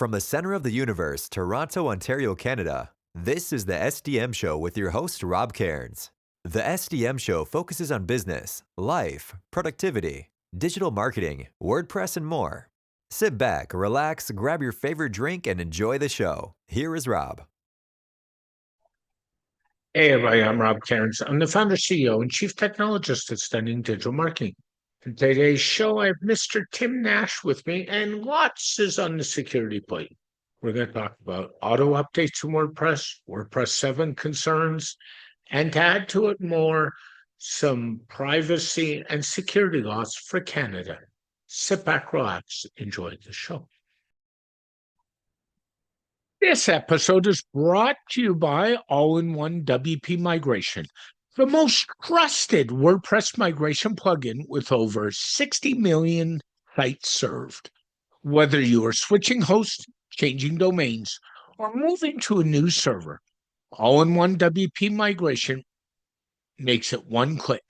From the center of the universe, Toronto, Ontario, Canada, this is the SDM Show with your host, Rob Cairns. The SDM Show focuses on business, life, productivity, digital marketing, WordPress, and more. Sit back, relax, grab your favorite drink, and enjoy the show. Here is Rob. Hey everybody, I'm Rob Cairns. I'm the founder, CEO, and Chief Technologist at Stunning Digital Marketing. In today's show, I have Mr. Tim Nash with me, and lots is on the security plate. We're going to talk about auto updates in WordPress, WordPress 7 concerns, and to add to it more, some privacy and security laws for Canada. Sit back, relax, enjoy the show. This episode is brought to you by All-in-One WP Migration, the most trusted WordPress migration plugin with over 60 million sites served. Whether you are switching hosts, changing domains, or moving to a new server, All-in-One WP Migration makes it one click.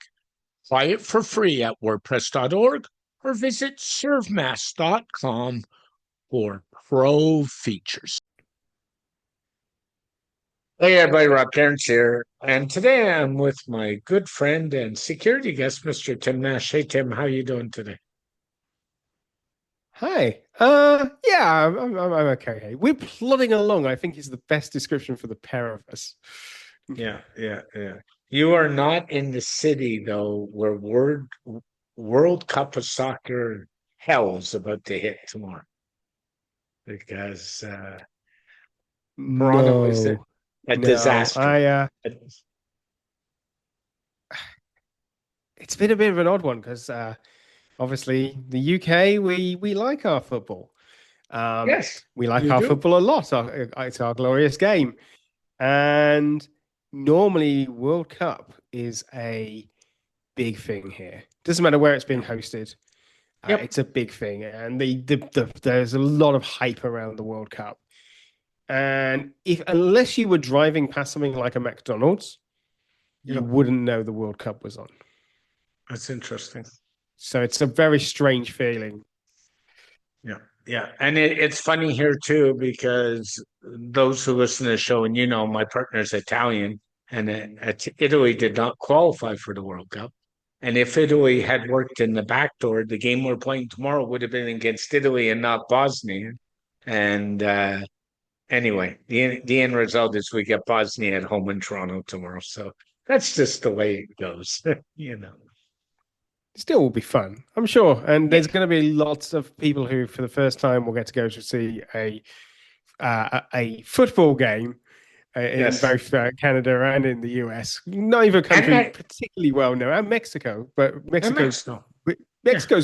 Try it for free at WordPress.org or visit servemass.com for pro features. Hey everybody, Rob Cairns here, and today I'm with my good friend and security guest, Mr. Tim Nash. Hey Tim, how you doing today? Hi. Yeah, I'm okay. Hey, we're plodding along. I think is the best description for the pair of us. Yeah. You are not in the city though, where World Cup of Soccer hell is about to hit tomorrow, because Toronto is a No, disaster. It's been a bit of an odd one because obviously the UK we like our football. Yes, we like our football a lot. It's our glorious game, and normally World Cup is a big thing here. Doesn't matter where it's being hosted. It's a big thing, and there's a lot of hype around the World Cup. And unless you were driving past something like a McDonald's, you wouldn't know the World Cup was on. That's interesting. So it's a very strange feeling. Yeah. And it's funny here too, because those who listen to the show, and my partner's Italian, and Italy did not qualify for the World Cup. And if Italy had worked in the back door, the game we're playing tomorrow would have been against Italy and not Bosnia. And anyway, the end result is we get Bosnia at home in Toronto tomorrow. So that's just the way it goes, Still will be fun, I'm sure. And there's going to be lots of people who, for the first time, will get to go to see a football game in both Canada and in the US. Neither country particularly well known, and Mexico, but Mexico's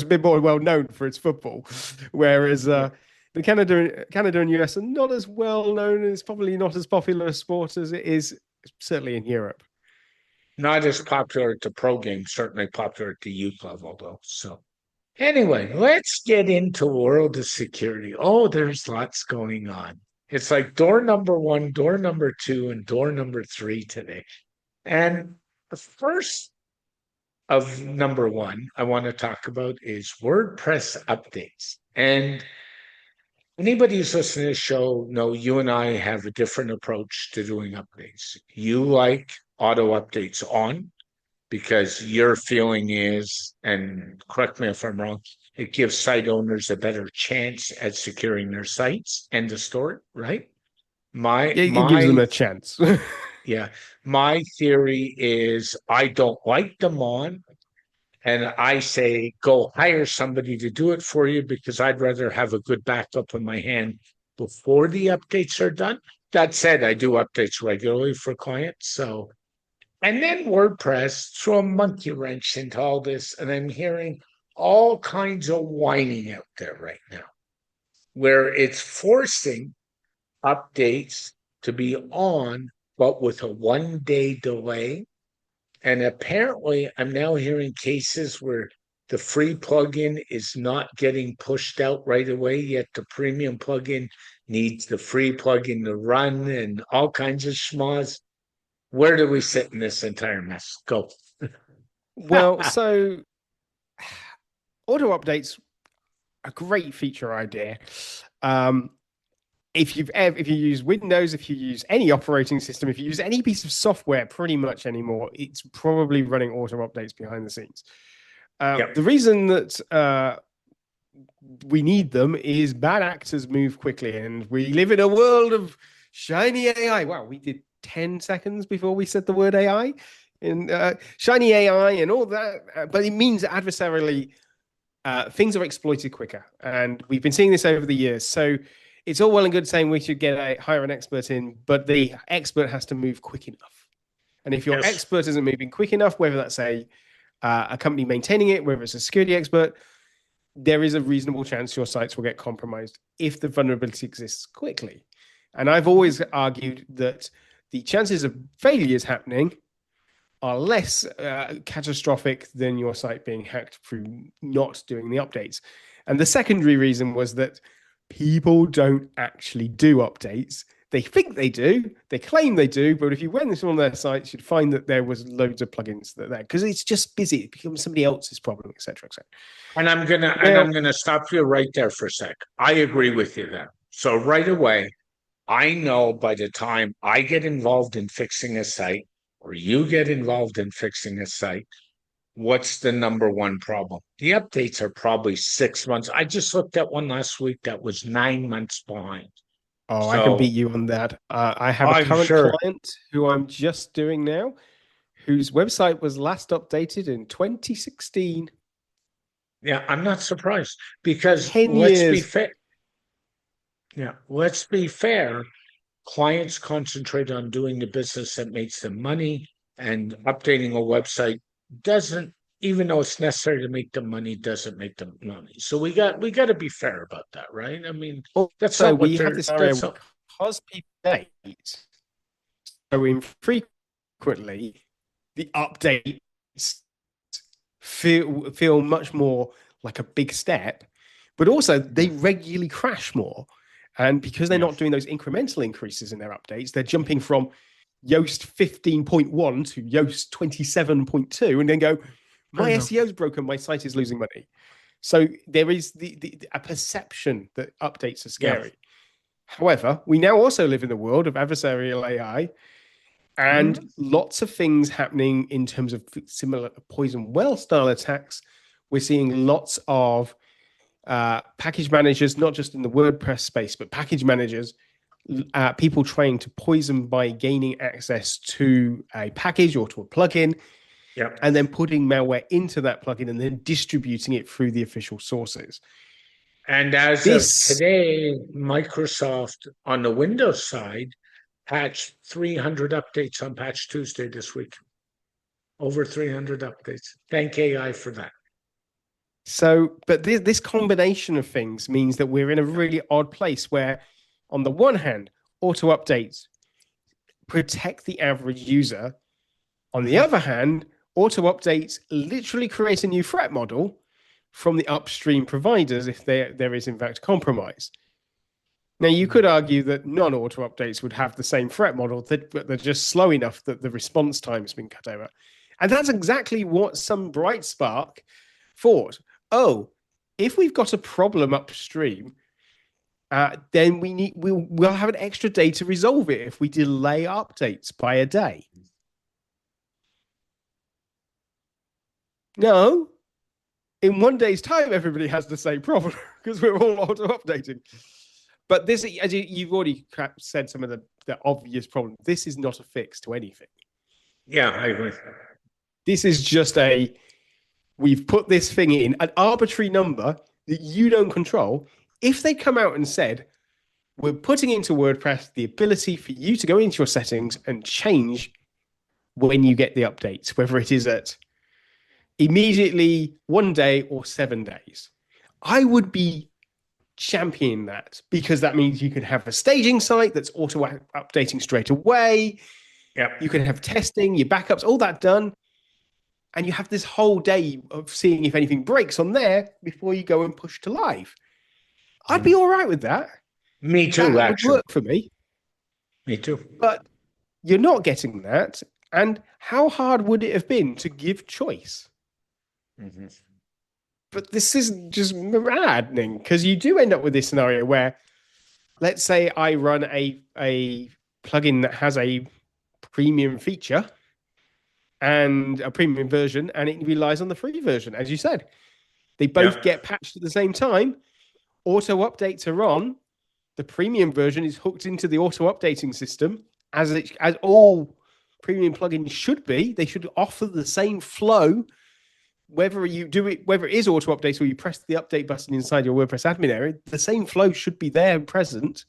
a bit more well known for its football, whereas the Canada and US are not as well known, and it's probably not as popular a sport as it is certainly in Europe. Not as popular at the pro game, certainly popular at the youth level, though. So anyway, let's get into world of security. Oh, there's lots going on. It's like door number 1, door number 2, and door number 3 today. And the first of number 1 I want to talk about is WordPress updates. And anybody who's listening to the show know you and I have a different approach to doing updates. You like auto updates on because your feeling is, and correct me if I'm wrong, it gives site owners a better chance at securing their sites and the store, right? It gives them a chance. Yeah. My theory is I don't like them on, and I say, go hire somebody to do it for you, because I'd rather have a good backup in my hand before the updates are done. That said, I do updates regularly for clients. And then WordPress threw a monkey wrench into all this, and I'm hearing all kinds of whining out there right now, where it's forcing updates to be on, but with a 1-day delay. And apparently, I'm now hearing cases where the free plugin is not getting pushed out right away, yet the premium plugin needs the free plugin to run, and all kinds of schmoz. Where do we sit in this entire mess? Go. Well, so auto updates, a great feature idea. if you use Windows, if you use any operating system, if you use any piece of software, pretty much anymore, it's probably running auto updates behind the scenes. The reason that we need them is bad actors move quickly, and we live in a world of shiny AI. Wow, we did 10 seconds before we said the word AI, and shiny AI and all that. But it means adversarially things are exploited quicker, and we've been seeing this over the years. So it's all well and good saying we should hire an expert in, but the expert has to move quick enough. And if your expert isn't moving quick enough, whether that's a company maintaining it, whether it's a security expert, there is a reasonable chance your sites will get compromised if the vulnerability exists quickly. And I've always argued that the chances of failures happening are less catastrophic than your site being hacked through not doing the updates. And the secondary reason was that people don't actually do updates. They think they do, they claim they do, but if you went into one of their sites, you'd find that there was loads of plugins that there because it's just busy. It becomes somebody else's problem, etc., etc. And I'm gonna stop you right there for a sec. I agree with you there. So right away, I know by the time I get involved in fixing a site, or you get involved in fixing a site, what's the number one problem? The updates are probably 6 months. I just looked at one last week that was 9 months behind. Oh, I can beat you on that. I have a current client who I'm just doing now, whose website was last updated in 2016. Yeah, I'm not surprised because 10 let's years. be fair. Yeah, let's be fair. Clients concentrate on doing the business that makes them money, and updating a website doesn't, even though it's necessary to make them money, doesn't make them money. So we got to be fair about that, right? I mean, that's so not what we have this area because people update so infrequently. The updates feel much more like a big step, but also they regularly crash more. And because they're not doing those incremental increases in their updates, they're jumping from Yoast 15.1 to Yoast 27.2 and then go, my SEO's broken, my site is losing money. So there is a perception that updates are scary. Yeah. However, we now also live in the world of adversarial AI and lots of things happening in terms of similar poison well style attacks. We're seeing lots of package managers, not just in the WordPress space, but package managers, people trying to poison by gaining access to a package or to a plugin, and then putting malware into that plugin and then distributing it through the official sources. And as of today, Microsoft on the Windows side patched 300 updates on Patch Tuesday this week. Over 300 updates. Thank AI for that. So, but this combination of things means that we're in a really odd place where, on the one hand, auto updates protect the average user. On the other hand, auto updates literally create a new threat model from the upstream providers if there is in fact compromise. Now, you could argue that non-auto updates would have the same threat model, but they're just slow enough that the response time has been cut over. And that's exactly what some bright spark thought. Oh, if we've got a problem upstream, then we'll have an extra day to resolve it if we delay updates by a day. No, in 1 day's time, everybody has the same problem because we're all auto-updating. But this, as you've already said, some of the obvious problems. This is not a fix to anything. Yeah, I agree. This is just we've put this thing in, an arbitrary number that you don't control. If they come out and said, we're putting into WordPress the ability for you to go into your settings and change when you get the updates, whether it is at immediately 1 day or 7 days, I would be championing that because that means you can have a staging site that's auto updating straight away. You can have testing, your backups, all that done. And you have this whole day of seeing if anything breaks on there before you go and push to live. I'd be all right with that. Me too, that would work for me. Me too. But you're not getting that. And how hard would it have been to give choice? Mm-hmm. But this is just maddening because you do end up with this scenario where let's say I run a plugin that has a premium feature and a premium version, and it relies on the free version, as you said. They both get patched at the same time. Auto updates are on. The premium version is hooked into the auto updating system, as all premium plugins should be. They should offer the same flow, whether it is auto update or you press the update button inside your WordPress admin area. The same flow should be there and present.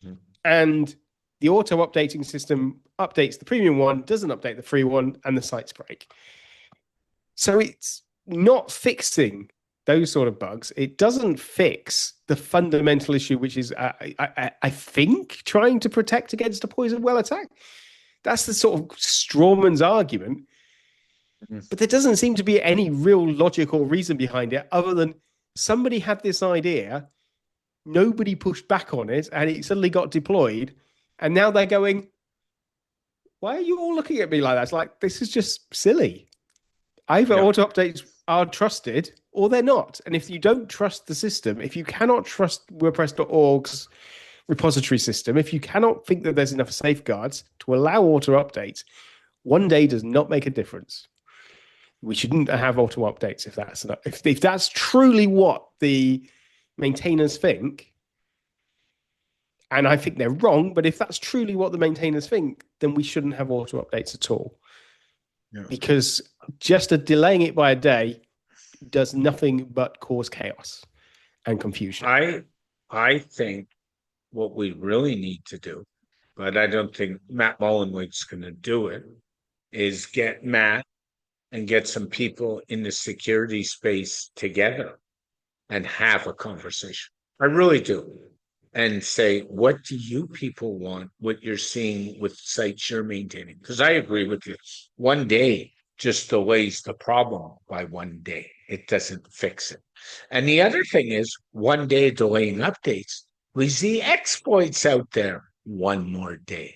Mm-hmm. And the auto updating system updates the premium one, doesn't update the free one, and the sites break. So it's not fixing those sort of bugs. It doesn't fix the fundamental issue, which is, I think, trying to protect against a poison well attack. That's the sort of strawman's argument. Mm-hmm. But there doesn't seem to be any real logical reason behind it, other than somebody had this idea, nobody pushed back on it, and it suddenly got deployed. And now they're going, why are you all looking at me like that? It's like, this is just silly. Either auto updates are trusted or they're not. And if you don't trust the system, if you cannot trust WordPress.org's repository system, if you cannot think that there's enough safeguards to allow auto updates, one day does not make a difference. We shouldn't have auto updates if that's truly what the maintainers think. And I think they're wrong, but if that's truly what the maintainers think, then we shouldn't have auto updates at all. Yeah. Because just delaying it by a day does nothing but cause chaos and confusion. I think what we really need to do, but I don't think Matt Mullenweg's going to do it, is get Matt and get some people in the security space together and have a conversation. I really do. And say, what do you people want, what you're seeing with sites you're maintaining? Because I agree with you. One day just delays the problem by one day. It doesn't fix it. And the other thing is, one day delaying updates leaves the exploits out there one more day.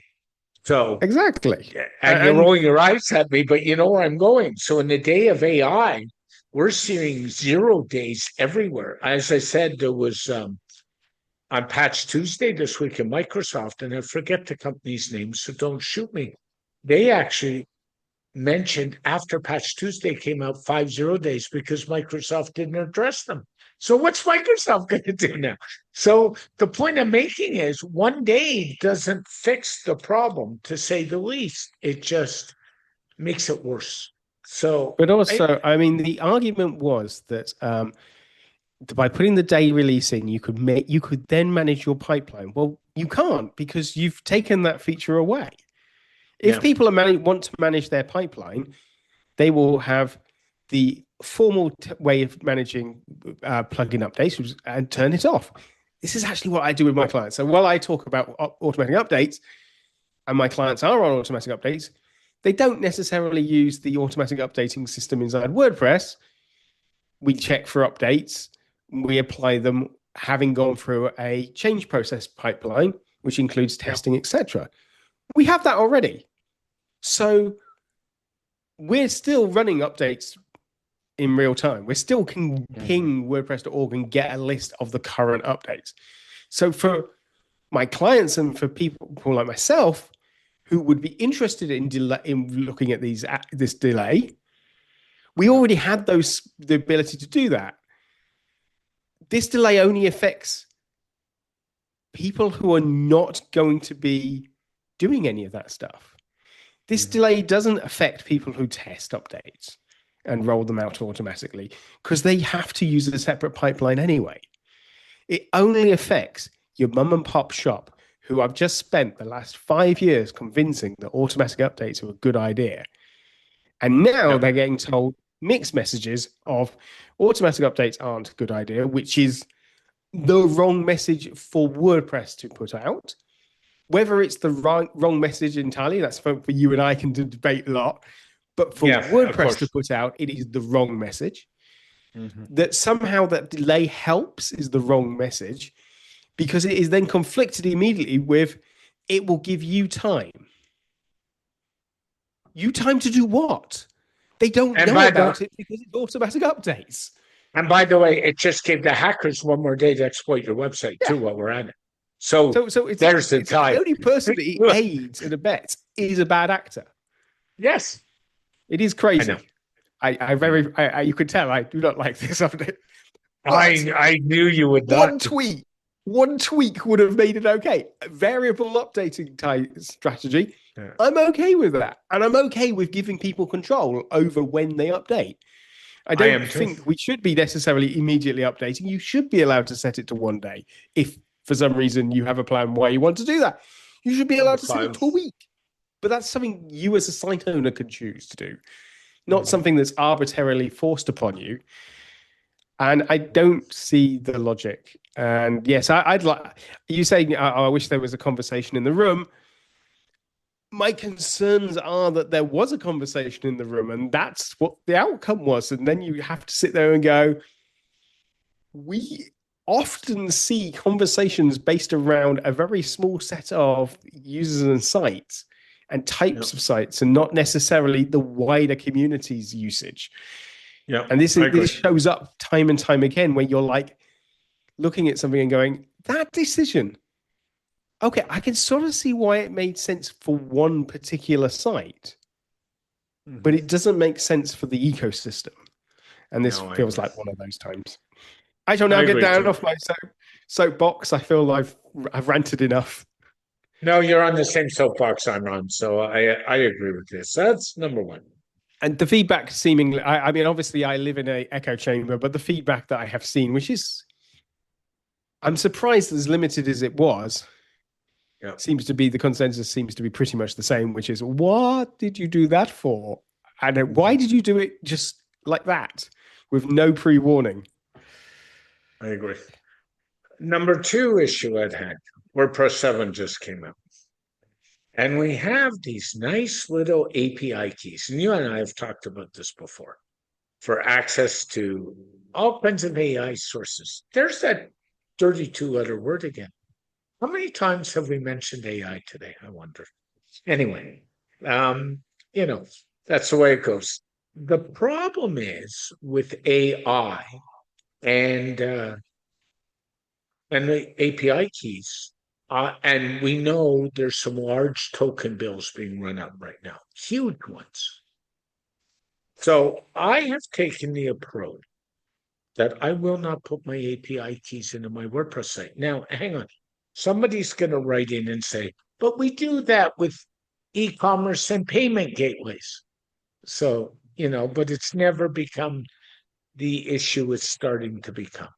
So exactly. And you're rolling your eyes at me, but you know where I'm going. So in the day of AI, we're seeing 0 days everywhere. As I said, there was... on Patch Tuesday this week in Microsoft, and I forget the company's name, so don't shoot me. They actually mentioned after Patch Tuesday came out 50 days because Microsoft didn't address them. So what's Microsoft going to do now? So the point I'm making is one day doesn't fix the problem, to say the least. It just makes it worse. So, but also, I mean, the argument was that by putting the day release in, you could then manage your pipeline. Well, you can't, because you've taken that feature away. If people want to manage their pipeline, they will have the formal way of managing plugin updates and turn it off. This is actually what I do with my clients. So while I talk about automatic updates, and my clients are on automatic updates, they don't necessarily use the automatic updating system inside WordPress. We check for updates. We apply them having gone through a change process pipeline, which includes testing, etc. We have that already. So we're still running updates in real time. We still can ping WordPress.org and get a list of the current updates. So for my clients and for people like myself who would be interested in looking at this delay, we already had the ability to do that. This delay only affects people who are not going to be doing any of that stuff. This delay doesn't affect people who test updates and roll them out automatically, because they have to use a separate pipeline anyway. It only affects your mum and pop shop, who I've just spent the last 5 years convincing that automatic updates are a good idea. And now they're getting told mixed messages of automatic updates aren't a good idea, which is the wrong message for WordPress to put out. Whether it's the wrong message entirely, that's for you and I can debate a lot. But for WordPress to put out, it is the wrong message. Mm-hmm. That somehow that delay helps is the wrong message, because it is then conflicted immediately with, it will give you time. You time to do what? They don't know about it because it's automatic updates. And by the way, it just gave the hackers one more day to exploit your website too while we're at it. So it's, there's the it's time. the only person that he aids and abets is a bad actor. Yes. It is crazy. You could tell I do not like this update. I knew you would not. One tweak would have made it okay. Variable updating type strategy. Yeah. I'm okay with that. And I'm okay with giving people control over when they update. I don't think we should be necessarily immediately updating. You should be allowed to set it to 1 day. If for some reason you have a plan why you want to do that, you should be allowed to set it to a week. But that's something you as a site owner can choose to do, not something that's arbitrarily forced upon you. And I don't see the logic. And yes, I'd like you saying, I wish there was a conversation in the room. My concerns are that there was a conversation in the room, and that's what the outcome was. And then you have to sit there and go, we often see conversations based around a very small set of users and sites and types of sites, and not necessarily the wider community's usage. Yeah, and this shows up time and time again where you're like looking at something and going, that decision, okay, I can sort of see why it made sense for one particular site, but it doesn't make sense for the ecosystem. And this feels like one of those times. I shall now get down off my soapbox. I feel I've ranted enough. No, you're on the same soapbox I'm on, so I agree with this. That's number one. And the feedback seemingly, I mean, obviously I live in an echo chamber, but the feedback that I have seen, which is, I'm surprised as limited as it was, seems to be, the consensus seems to be pretty much the same, which is, what did you do that for? And why did you do it just like that with no pre-warning? I agree. Number two issue I'd had, WordPress 7 just came out. And we have these nice little API keys. And you and I have talked about this before, for access to all kinds of AI sources. There's that 32-letter word again. How many times have we mentioned AI today? I wonder. Anyway, that's the way it goes. The problem is with AI and the API keys, and we know there's some large token bills being run up right now, huge ones. So I have taken the approach that I will not put my API keys into my WordPress site. Now, hang on. Somebody's going to write in and say, but we do that with e-commerce and payment gateways. So, but it's never become the issue it's starting to become.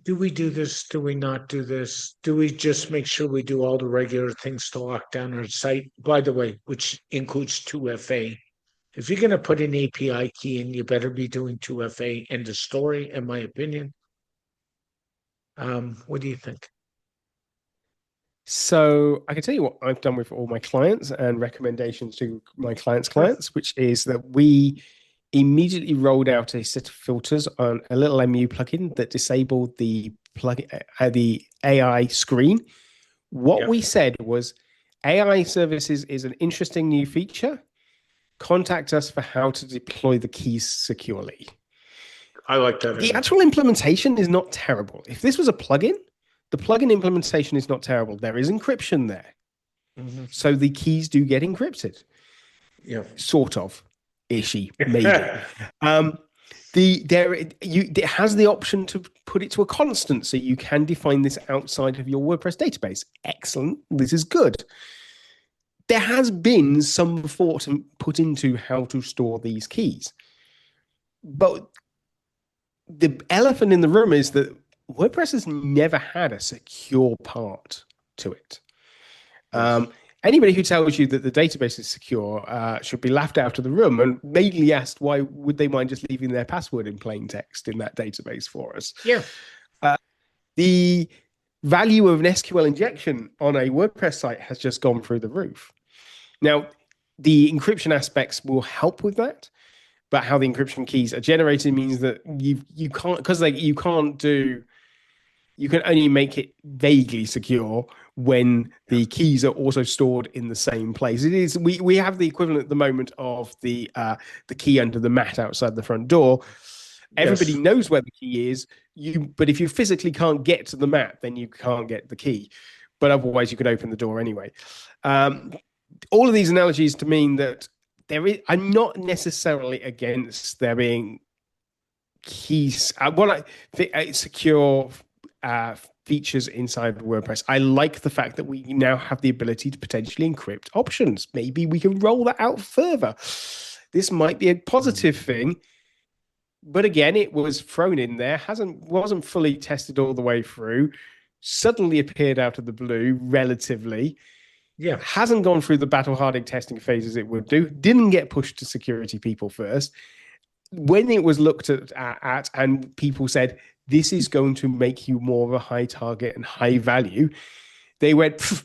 Do we do this? Do we not do this? Do we just make sure we do all the regular things to lock down our site? By the way, which includes 2FA. If you're going to put an API key in, you better be doing 2FA. End of story, in my opinion. What do you think? So I can tell you what I've done with all my clients and recommendations to my clients, which is that we immediately rolled out a set of filters on a little MU plugin that disabled the AI screen. What we said was, AI services is an interesting new feature. Contact us for how to deploy the keys securely. I like that. The actual implementation is not terrible. If this was a plugin, the plugin implementation is not terrible. There is encryption there. Mm-hmm. So the keys do get encrypted. Yeah. Sort of. Ishy, maybe. It has the option to put it to a constant, so you can define this outside of your WordPress database. Excellent. This is good. There has been some thought put into how to store these keys. But the elephant in the room is that WordPress has never had a secure part to it. Anybody who tells you that the database is secure should be laughed out of the room and mainly asked why would they mind just leaving their password in plain text in that database for us. Yeah. The value of an SQL injection on a WordPress site has just gone through the roof. Now, the encryption aspects will help with that, but how the encryption keys are generated means that you can't, because you can only make it vaguely secure when the keys are also stored in the same place. It is we have the equivalent at the moment of the key under the mat outside the front door. Everybody knows where the key is. But if you physically can't get to the map, then you can't get the key. But otherwise, you could open the door anyway. All of these analogies to mean that I'm not necessarily against there being keys. Secure features inside WordPress. I like the fact that we now have the ability to potentially encrypt options. Maybe we can roll that out further. This might be a positive thing. But again, it was thrown in there, wasn't fully tested all the way through, suddenly appeared out of the blue, relatively. Yeah. Hasn't gone through the battle-hardened testing phases it would do, didn't get pushed to security people first. When it was looked at and people said, this is going to make you more of a high target and high value, they went,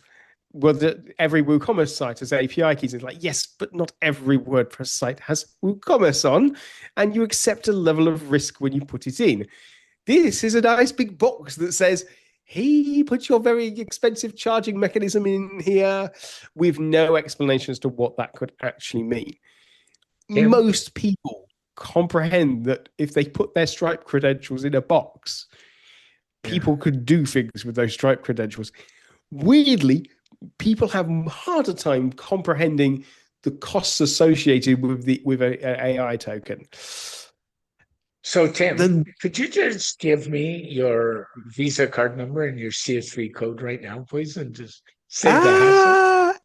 well, every WooCommerce site has API keys. It's like, yes, but not every WordPress site has WooCommerce on, and you accept a level of risk when you put it in. This is a nice big box that says, hey, put your very expensive charging mechanism in here, with no explanation as to what that could actually mean. Most people comprehend that if they put their Stripe credentials in a box, people could do things with those Stripe credentials. Weirdly, people have a harder time comprehending the costs associated with an AI token. So, Tim, could you just give me your Visa card number and your CS3 code right now, please, and just save the hassle?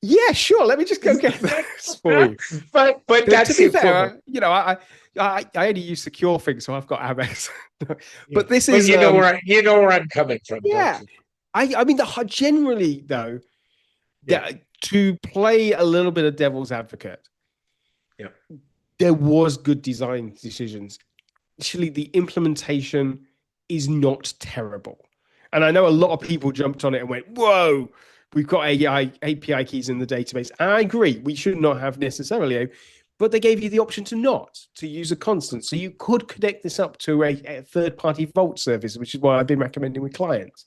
Yeah, sure. Let me just go get that for you. But that's to be fair, I only use secure things, so I've got Amex. But this is you know where I'm coming from. Yeah. I mean, generally, though, to play a little bit of devil's advocate, there was good design decisions. Actually, the implementation is not terrible. And I know a lot of people jumped on it and went, whoa, we've got API keys in the database. And I agree, we should not have necessarily, but they gave you the option to use a constant. So you could connect this up to a third-party vault service, which is what I've been recommending with clients.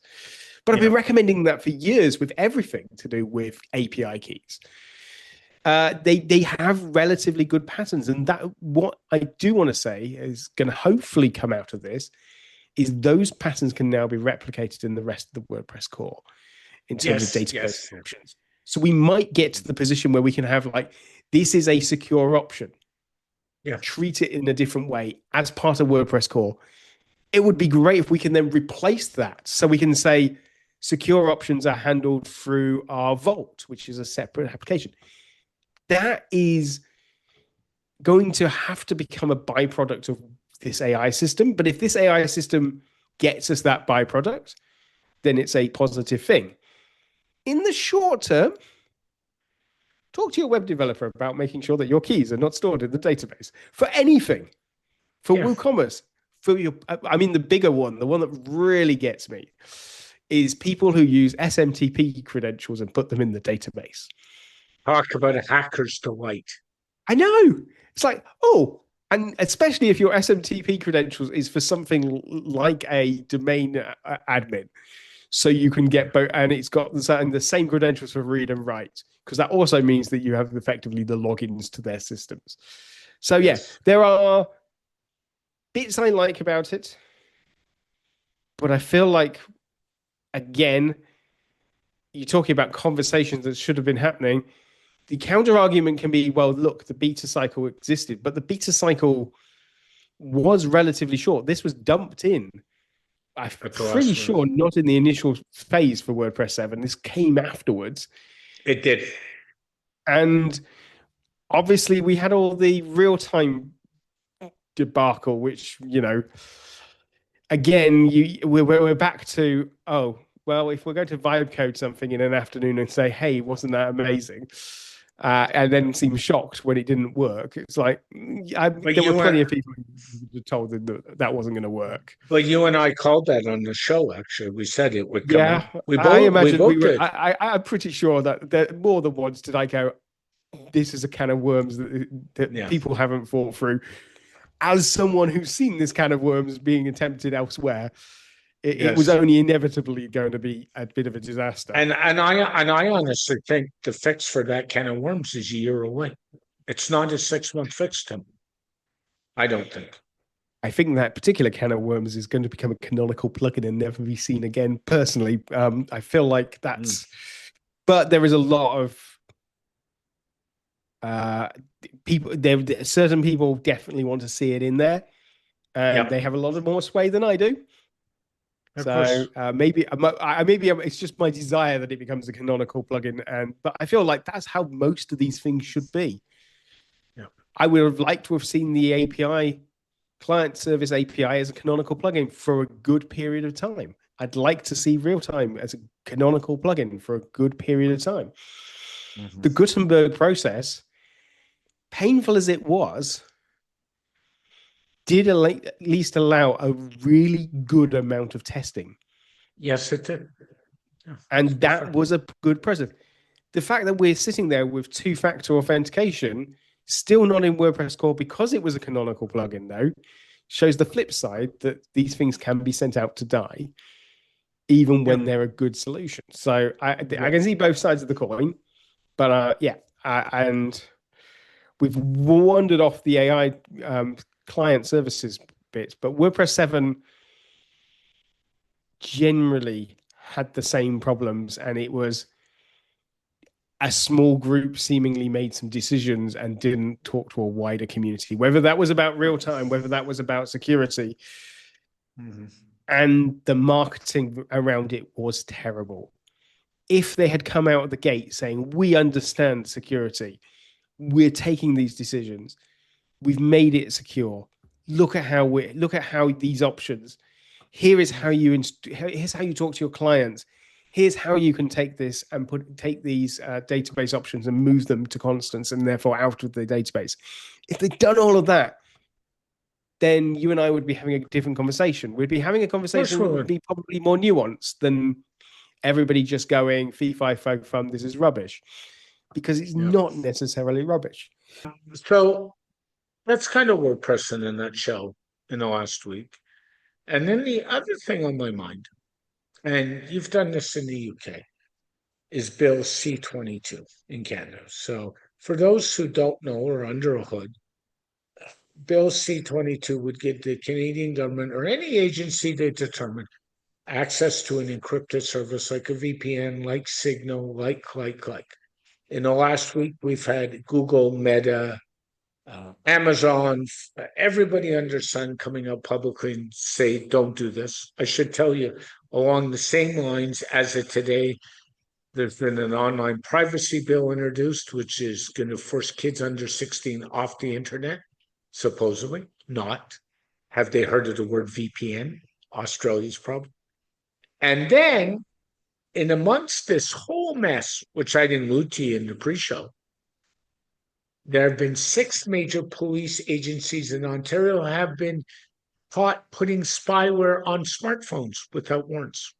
But I've been recommending that for years with everything to do with API keys. They have relatively good patterns. And that what I do want to say is going to hopefully come out of this is those patterns can now be replicated in the rest of the WordPress core in terms of database options. So we might get to the position where we can have this is a secure option. Treat it in a different way as part of WordPress core. It would be great if we can then replace that. So we can say, secure options are handled through our vault, which is a separate application. That is going to have to become a byproduct of this AI system. But if this AI system gets us that byproduct, then it's a positive thing. In the short term, talk to your web developer about making sure that your keys are not stored in the database for anything, for WooCommerce, for the bigger one, the one that really gets me, is people who use SMTP credentials and put them in the database. Talk about a hacker's delight. I know. It's like, and especially if your SMTP credentials is for something like a domain admin. So you can get both, and it's got the same credentials for read and write, because that also means that you have effectively the logins to their systems. So there are bits I like about it, but I feel like, again, you're talking about conversations that should have been happening. The counter argument can be, well, look, the beta cycle existed, but the beta cycle was relatively short. This was dumped in. I'm pretty sure not in the initial phase for WordPress 7. This came afterwards. It did. And obviously we had all the real-time debacle, which, again, we're back to, well, if we're going to vibe code something in an afternoon and say, hey, wasn't that amazing? And then seem shocked when it didn't work. It's like, there were plenty of people who told them that wasn't going to work. But you and I called that on the show, actually. We said it would come out. I'm pretty sure that more than once did I go, this is a can of worms that people haven't thought through. As someone who's seen this can of worms being attempted elsewhere, it was only inevitably going to be a bit of a disaster. And I honestly think the fix for that can of worms is a year away. It's not a 6-month fix, Tim. I don't think. I think that particular can of worms is going to become a canonical plugin and never be seen again. Personally, I feel like that's, but there is a lot of people. Certain people definitely want to see it in there, and they have a lot of more sway than I do. So maybe it's just my desire that it becomes a canonical plugin, but I feel like that's how most of these things should be. Yeah. I would have liked to have seen the API, client service API, as a canonical plugin for a good period of time. I'd like to see real time as a canonical plugin for a good period of time. Mm-hmm. The Gutenberg process, painful as it was, did at least allow a really good amount of testing. Yes, it did. Yeah, and that was a good process. The fact that we're sitting there with two-factor authentication, still not in WordPress core because it was a canonical plugin, though, shows the flip side that these things can be sent out to die, even when they're a good solution. So I can see both sides of the coin, but and we've wandered off the AI client services bit, but WordPress 7 generally had the same problems, and it was a small group seemingly made some decisions and didn't talk to a wider community, whether that was about real time, whether that was about security. Mm-hmm. And the marketing around it was terrible. If they had come out of the gate saying, we understand security, we're taking these decisions, we've made it secure, look at how these options, here's how you talk to your clients, here's how you can take this and take these database options and move them to constants and therefore out of the database. If they'd done all of that, then you and I would be having a different conversation. We'd be having a conversation that would be probably more nuanced than everybody just going, fee, fi, fo, fum, this is rubbish. Because it's not necessarily rubbish. So that's kind of WordPress in a nutshell in the last week. And then the other thing on my mind, and you've done this in the UK, is Bill C-22 in Canada. So for those who don't know or are under a hood, Bill C-22 would give the Canadian government or any agency they determine access to an encrypted service like a VPN, like Signal, like. In the last week, we've had Google, Meta, Amazon, everybody under sun coming out publicly and say, don't do this. I should tell you, along the same lines as of today, there's been an online privacy bill introduced, which is going to force kids under 16 off the internet, supposedly. Not. Have they heard of the word VPN? Australia's problem. And then, in amongst this whole mess, which I didn't allude to you in the pre-show, there have been 6 major police agencies in Ontario have been caught putting spyware on smartphones without warrants.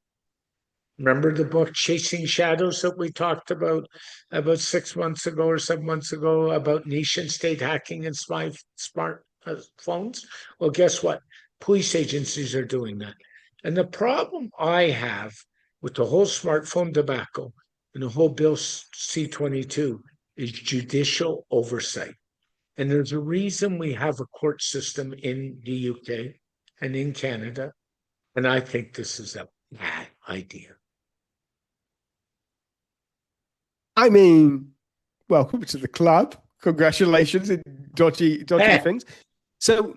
Remember the book Chasing Shadows that we talked about 6 months ago or 7 months ago about nation state hacking and smartphones? Well, guess what? Police agencies are doing that. And the problem I have with the whole smartphone debacle and the whole Bill C-22 is judicial oversight. And there's a reason we have a court system in the UK and in Canada. And I think this is a bad idea. I mean, welcome to the club. Congratulations in dodgy things. So,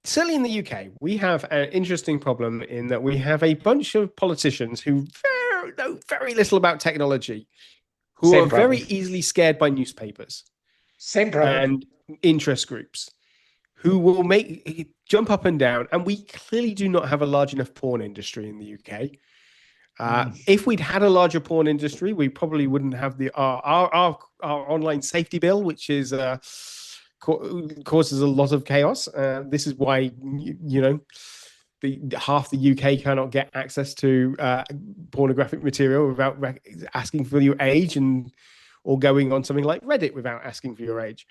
certainly in the UK, we have an interesting problem in that we have a bunch of politicians who know very little about technology, who are very easily scared by newspapers. Same problem. And interest groups who will jump up and down. And we clearly do not have a large enough porn industry in the UK. If we'd had a larger porn industry, we probably wouldn't have our online safety bill, which is causes a lot of chaos. This is why half the UK cannot get access to pornographic material without asking for your age, or going on something like Reddit without asking for your age.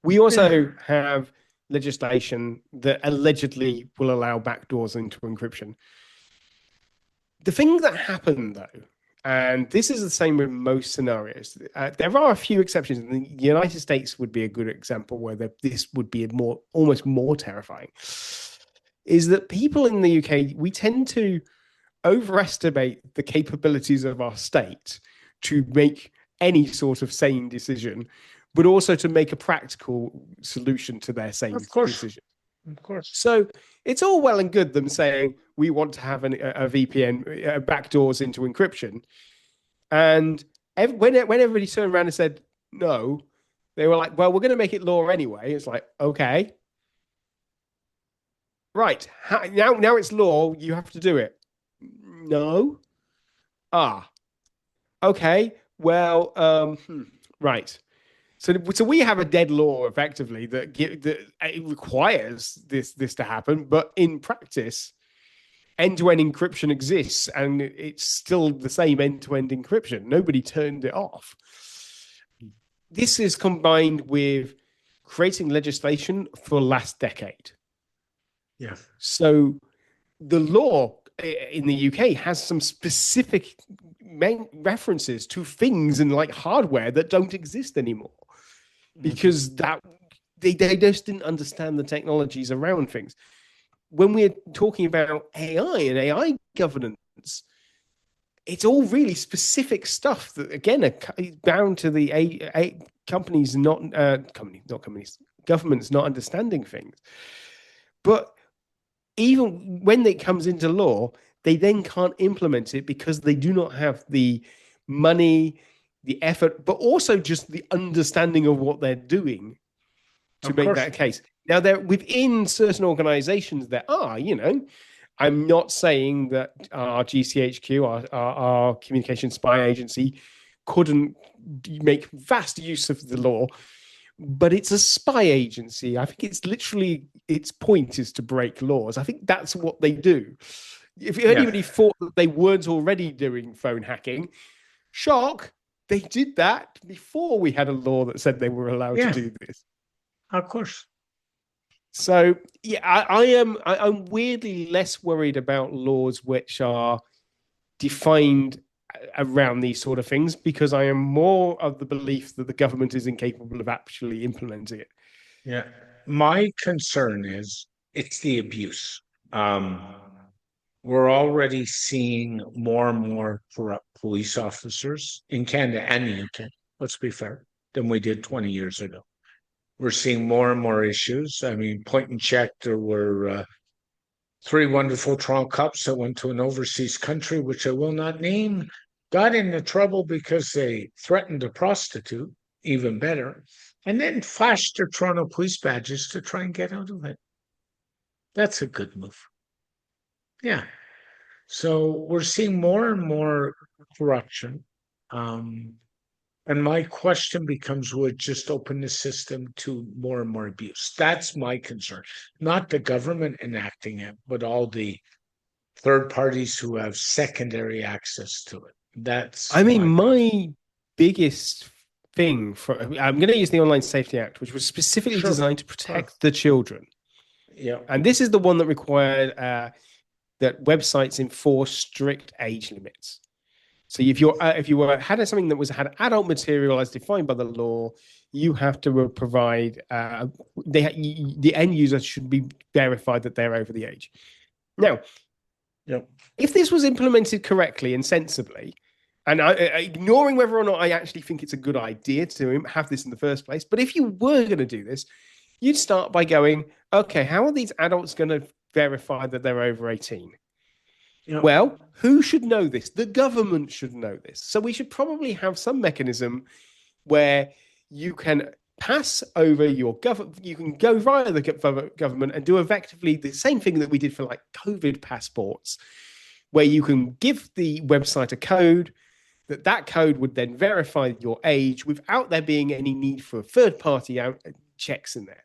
We also have legislation that allegedly will allow backdoors into encryption. The thing that happened, though, And this is the same with most scenarios. There are a few exceptions. The United States would be a good example where this would be almost more terrifying. Is that people in the UK, we tend to overestimate the capabilities of our state to make any sort of sane decision, but also to make a practical solution to their sane decision. Of course. So it's all well and good them saying we want to have a VPN backdoors into encryption. And when everybody turned around and said no, they were like, well, we're going to make it law anyway. It's like, okay. Right. Now it's law. You have to do it. No. Okay. Well, right. So we have a dead law effectively that it requires this to happen, but in practice, end-to-end encryption exists, and it's still the same end-to-end encryption. Nobody turned it off. This is combined with creating legislation for last decade. Yeah. So the law in the UK has some specific references to things and like hardware that don't exist anymore. Because they just didn't understand the technologies around things. When we're talking about AI and AI governance, it's all really specific stuff that, again, are bound to the governments not understanding things. But even when it comes into law, they then can't implement it because they do not have the money, the effort, but also just the understanding of what they're doing to make that case. Now, there within certain organizations, there are, I'm not saying that our GCHQ, our communication spy agency, couldn't make vast use of the law, but it's a spy agency. I think it's literally, its point is to break laws. I think that's what they do. If anybody thought that they weren't already doing phone hacking, shock. They did that before we had a law that said they were allowed to do this. Of course. So, I'm weirdly less worried about laws which are defined around these sort of things, because I am more of the belief that the government is incapable of actually implementing it. Yeah. My concern is it's the abuse. We're already seeing more and more corrupt police officers in Canada and the UK, let's be fair, than we did 20 years ago. We're seeing more and more issues. I mean, point and check, there were 3 wonderful Toronto cops that went to an overseas country, which I will not name, got into trouble because they threatened a prostitute, even better, and then flashed their Toronto police badges to try and get out of it. That's a good move. Yeah. So we're seeing more and more corruption. And my question becomes, would just open the system to more and more abuse? That's my concern. Not the government enacting it, but all the third parties who have secondary access to it. My biggest thing I'm going to use the Online Safety Act, which was specifically designed to protect the children. Yeah. And this is the one that required that websites enforce strict age limits. So if you had something that had adult material as defined by the law, you have to provide the end user should be verified that they're over the age. Now, if this was implemented correctly and sensibly, and ignoring whether or not I actually think it's a good idea to have this in the first place, but if you were going to do this, you'd start by going, okay, how are these adults going to verify that they're over 18? Well, who should know this? The government should know this. So we should probably have some mechanism where you can pass over your government, you can go via the government and do effectively the same thing that we did for like COVID passports, where you can give the website a code, that code would then verify your age without there being any need for third-party checks in there.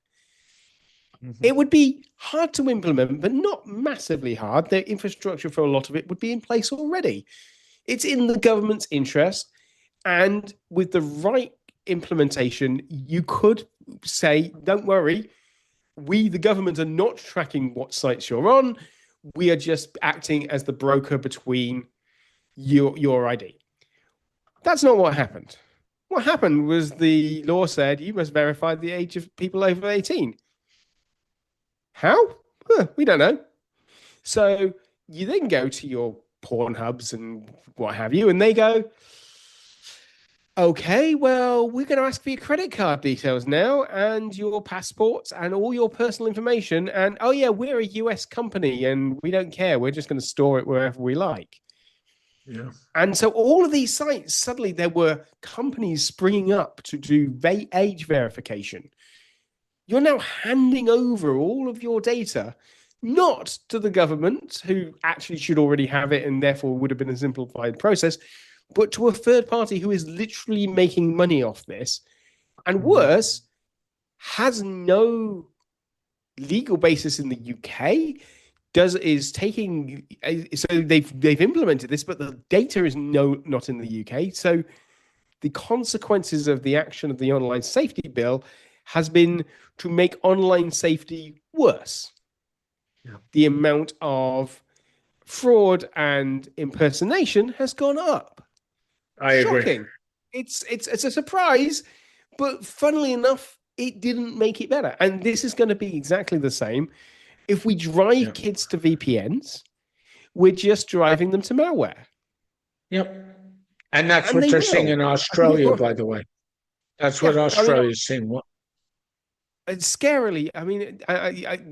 Mm-hmm. It would be hard to implement, but not massively hard. The infrastructure for a lot of it would be in place already. It's in the government's interest. And with the right implementation, you could say, don't worry, we, the government, are not tracking what sites you're on. We are just acting as the broker between your ID. That's not what happened. What happened was the law said you must verify the age of people over 18. How? We don't know. So you then go to your porn hubs and what have you, and they go, okay, well, we're going to ask for your credit card details now and your passports and all your personal information. And oh, yeah, we're a US company and we don't care. We're just going to store it wherever we like. Yeah. And so all of these sites, suddenly there were companies springing up to do age verification. You're now handing over all of your data, not to the government, who actually should already have it and therefore would have been a simplified process, but to a third party who is literally making money off this. And worse, has no legal basis in the UK. Is taking, so they've implemented this, but the data is not in the UK. So the consequences of the action of the online safety bill has been to make online safety worse. Yeah. The amount of fraud and impersonation has gone up. I Shocking. agree. It's a surprise, but funnily enough, it didn't make it better. And this is going to be exactly the same. If we drive kids to VPNs, we're just driving them to malware. Yep. And that's what they're seeing in Australia, by the way. That's what Australia's seeing. It's scarily, I mean,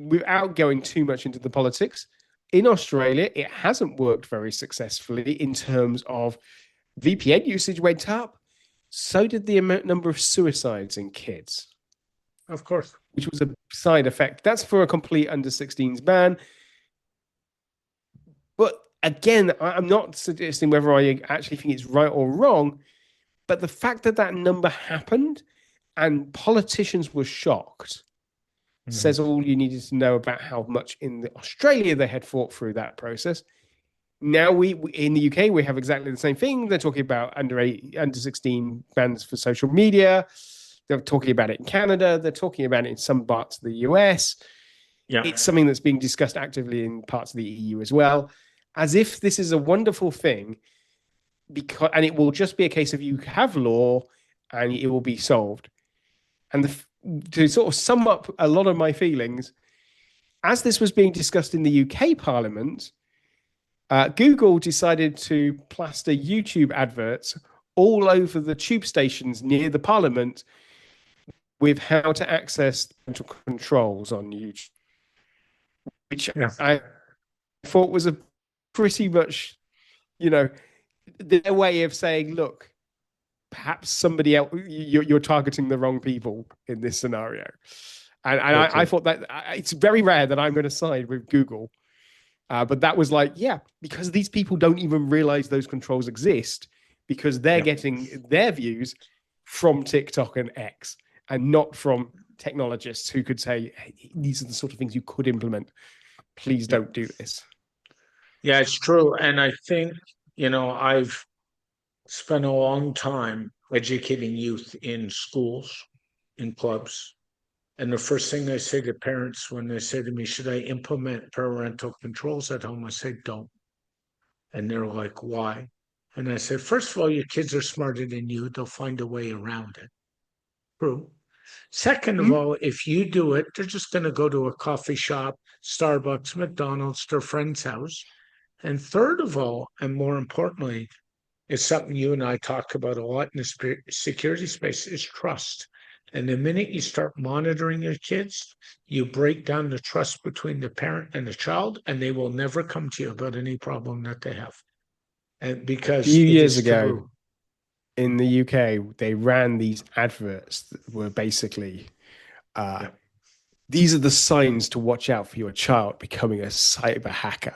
without going too much into the politics, in Australia, it hasn't worked very successfully in terms of VPN usage went up. So did the number of suicides in kids. Of course. Which was a side effect. That's for a complete under 16s ban. But again, I'm not suggesting whether I actually think it's right or wrong, but the fact that that number happened and politicians were shocked says all you needed to know about how much in Australia they had fought through that process. Now we in the UK, we have exactly the same thing. They're talking about under 16 bans for social media. They're talking about it in Canada. They're talking about it in some parts of the US. Yeah. It's something that's being discussed actively in parts of the EU as well, as if this is a wonderful thing, and it will just be a case of you have law and it will be solved. And to sort of sum up a lot of my feelings, as this was being discussed in the UK Parliament, Google decided to plaster YouTube adverts all over the tube stations near the Parliament with how to access controls on YouTube, which I thought was a pretty much, their way of saying, look, perhaps somebody else, you're targeting the wrong people in this scenario. And I thought that it's very rare that I'm going to side with Google. But that was like, because these people don't even realize those controls exist, because they're getting their views from TikTok and X and not from technologists who could say, hey, these are the sort of things you could implement. Please don't do this. Yeah, it's true. And I think, I've spent a long time educating youth in schools, in clubs. And the first thing I say to parents when they say to me, should I implement parental controls at home? I say, don't. And they're like, why? And I said, first of all, your kids are smarter than you. They'll find a way around it. True. Second of all, if you do it, they're just going to go to a coffee shop, Starbucks, McDonald's, their friend's house. And third of all, and more importantly, is something you and I talk about a lot in the security space, is trust. And the minute you start monitoring your kids, you break down the trust between the parent and the child, and they will never come to you about any problem that they have. And because a few years ago in the UK, they ran these adverts that were basically, these are the signs to watch out for your child becoming a cyber hacker.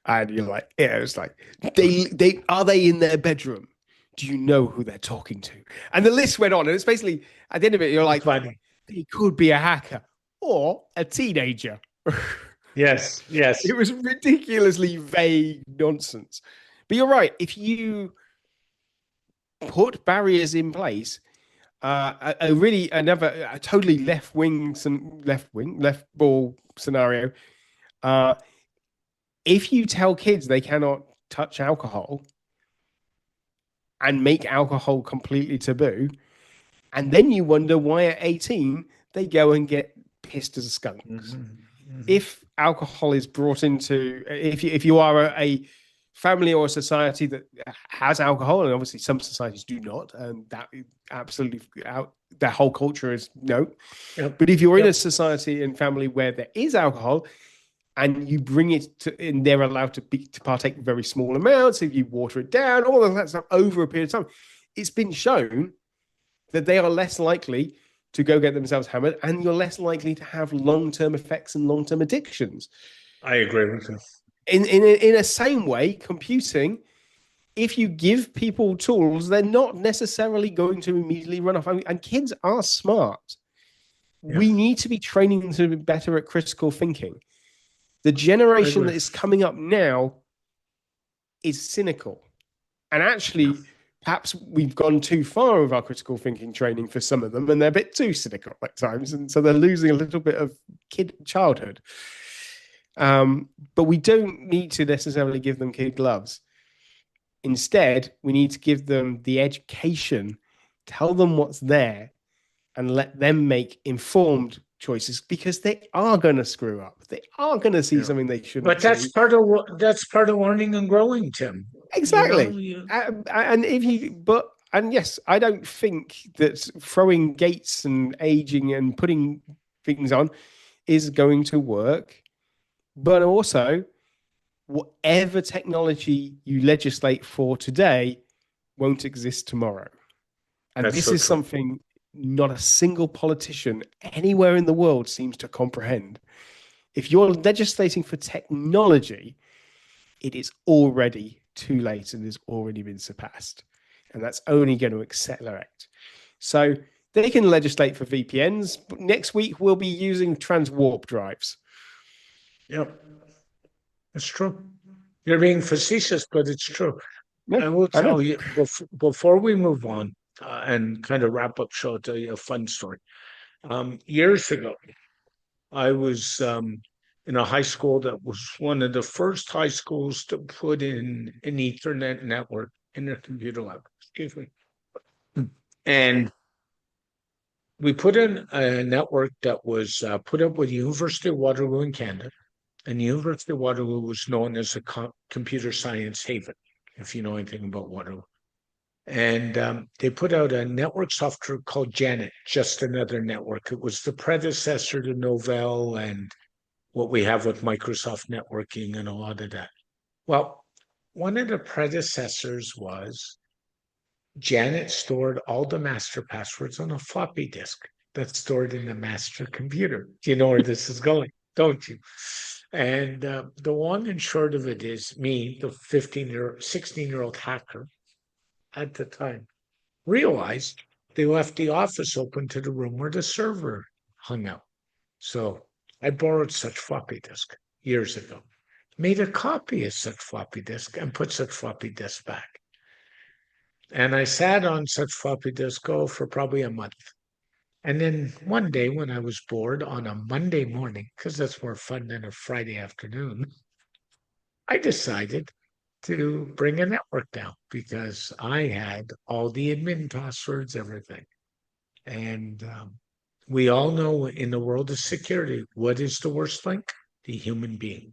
And you're like, it's like, they are they in their bedroom? Do you know who they're talking to? And the list went on. And it's basically, at the end of it, you're like, he could be a hacker or a teenager. Yes. It was ridiculously vague nonsense. But you're right. If you put barriers in place, a totally left ball scenario, if you tell kids they cannot touch alcohol, and make alcohol completely taboo. And then you wonder why at 18 they go and get pissed as skunks. If alcohol is brought into, if you are a family or a society that has alcohol, and obviously some societies do not, and that absolutely their whole culture is no. Yep. But if you're in a society and family where there is alcohol, and you bring it to, and they're allowed to partake in very small amounts, if you water it down, all of that stuff over a period of time, it's been shown that they are less likely to go get themselves hammered, and you're less likely to have long-term effects and long-term addictions. I agree with you. In a same way, computing, if you give people tools, they're not necessarily going to immediately run off. And kids are smart. Yeah. We need to be training them to be better at critical thinking. The generation that is coming up now is cynical. And actually, perhaps we've gone too far with our critical thinking training for some of them, and they're a bit too cynical at times. And so they're losing a little bit of childhood. But we don't need to necessarily give them kid gloves. Instead, we need to give them the education, tell them what's there, and let them make informed choices, because they are going to screw up. They are going to see something they shouldn't. But that's part of learning and growing, Tim. Exactly. And yes, I don't think that throwing gates and aging and putting things on is going to work. But also, whatever technology you legislate for today won't exist tomorrow. And this is something not a single politician anywhere in the world seems to comprehend. If you're legislating for technology, it is already too late and has already been surpassed. And that's only going to accelerate. So they can legislate for VPNs. But next week, we'll be using transwarp drives. Yep. It's true. You're being facetious, but it's true. Yeah, I will tell you, before we move on and kind of wrap up show, I'll tell you a fun story. Years ago, I was in a high school that was one of the first high schools to put in an Ethernet network in their computer lab. Excuse me. And we put in a network that was put up with the University of Waterloo in Canada. And the University of Waterloo was known as a computer science haven, if you know anything about Waterloo. And they put out a network software called Janet, just another network. It was the predecessor to Novell and what we have with Microsoft networking and a lot of that. Well, one of the predecessors was Janet stored all the master passwords on a floppy disk that's stored in the master computer. You know where this is going, don't you? And the long and short of it is me, the 16-year-old hacker at the time, realized they left the office open to the room where the server hung out. So I borrowed such floppy disk years ago, made a copy of such floppy disk and put such floppy disk back. And I sat on such floppy disk for probably a month. And then one day when I was bored on a Monday morning, because that's more fun than a Friday afternoon, I decided to bring a network down because I had all the admin passwords, everything. And we all know in the world of security, what is the worst link? The human being.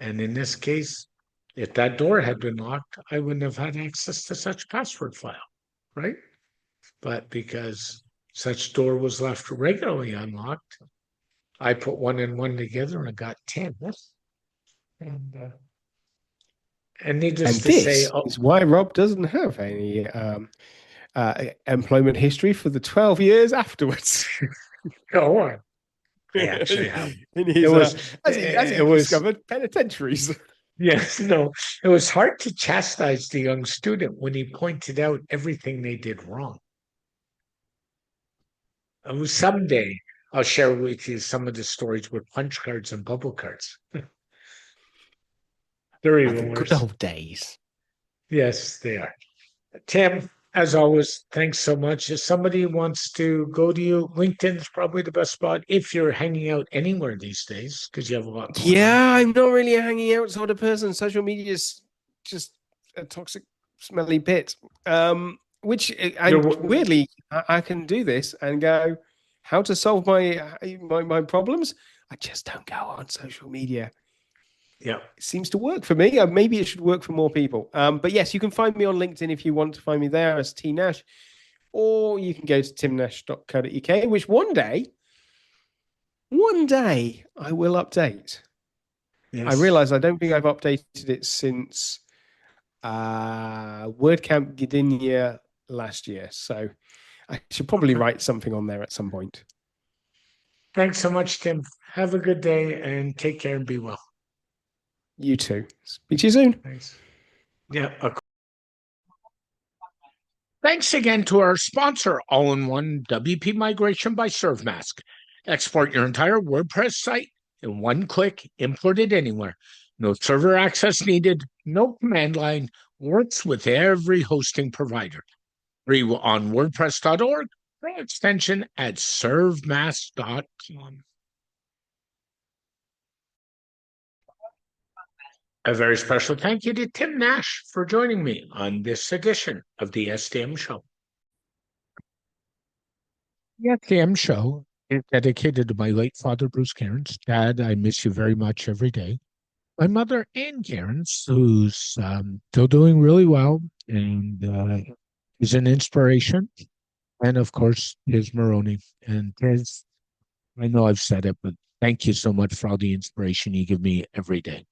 And in this case, if that door had been locked, I wouldn't have had access to such password file, right? But because such door was left regularly unlocked, I put one and one together and I got 10. And needless to say, is why Rob doesn't have any employment history for the 12 years afterwards. Go on. I actually have. It was discovered penitentiaries. Yes, no, it was hard to chastise the young student when he pointed out everything they did wrong. Someday I'll share with you some of the stories with punch cards and bubble cards. They're even worse. Good old days. Yes, they are. Tim, as always, thanks so much. If somebody wants to go to you, LinkedIn's probably the best spot if you're hanging out anywhere these days because you have a lot going on. I'm not really a hanging out sort of person. Social media is just a toxic smelly pit. Which and weirdly, I can do this and go, how to solve my problems. I just don't go on social media. Yeah, it seems to work for me. Maybe it should work for more people. But yes, you can find me on LinkedIn if you want to find me there as T Nash, or you can go to timnash.co.uk, which one day I will update. Yes. I realize I don't think I've updated it since WordCamp Gdynia last year. So I should probably write something on there at some point. Thanks so much, Tim. Have a good day and take care and be well. You too. Speak to you soon. Thanks. Yeah. Thanks again to our sponsor, All-in-One WP Migration by ServeMask. Export your entire WordPress site in one click, import it anywhere. No server access needed, no command line, works with every hosting provider. Free on WordPress.org, or extension at servemask.com. A very special thank you to Tim Nash for joining me on this edition of the SDM Show. The SDM Show is dedicated to my late father, Bruce Cairns. Dad, I miss you very much every day. My mother, Ann Cairns, who's still doing really well and is an inspiration. And, of course, Tiz Maroney. And Tiz, I know I've said it, but thank you so much for all the inspiration you give me every day.